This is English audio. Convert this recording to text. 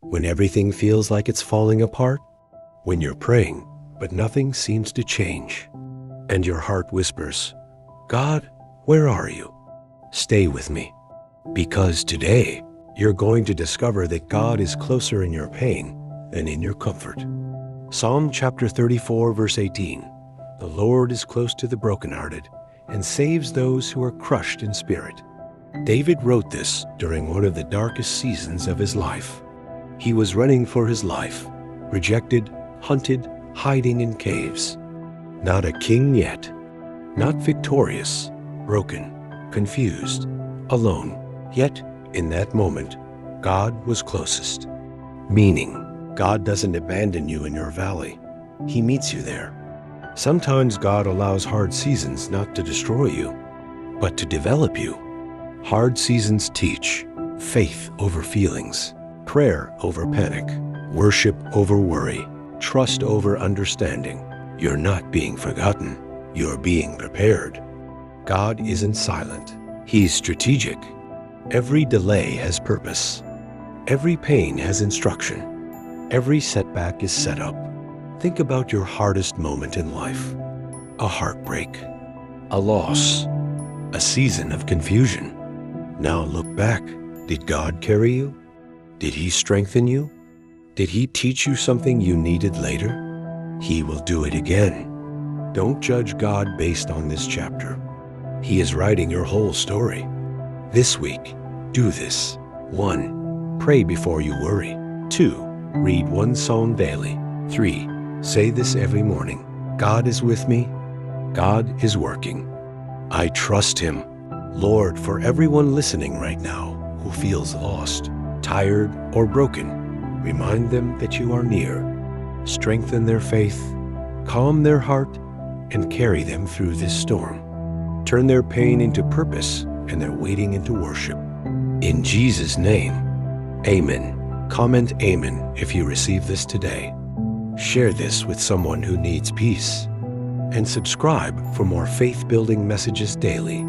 When everything feels like it's falling apart? When you're praying, but nothing seems to change? And your heart whispers, "God, where are you?" Stay with me, because today you're going to discover that God is closer in your pain than in your comfort. Psalm chapter 34, verse 18, "The Lord is close to the brokenhearted and saves those who are crushed in spirit." David wrote this during one of the darkest seasons of his life. He was running for his life, rejected, hunted, hiding in caves. Not a king yet, not victorious, broken, confused, alone. Yet, in that moment, God was closest. Meaning, God doesn't abandon you in your valley. He meets you there. Sometimes God allows hard seasons not to destroy you, but to develop you. Hard seasons teach faith over feelings, prayer over panic, worship over worry, trust over understanding. You're not being forgotten. You're being prepared. God isn't silent. He's strategic. Every delay has purpose. Every pain has instruction. Every setback is set up. Think about your hardest moment in life. A heartbreak, a loss, a season of confusion. Now look back. Did God carry you? Did He strengthen you? Did He teach you something you needed later? He will do it again. Don't judge God based on this chapter. He is writing your whole story. This week, do this. 1. Pray before you worry. 2. Read one psalm daily. 3. Say this every morning. God is with me. God is working. I trust Him. Lord, for everyone listening right now who feels lost, tired, or broken, remind them that you are near. Strengthen their faith, calm their heart, and carry them through this storm. Turn their pain into purpose and their waiting into worship. In Jesus' name, amen. Comment amen if you receive this today. Share this with someone who needs peace. And subscribe for more faith-building messages daily.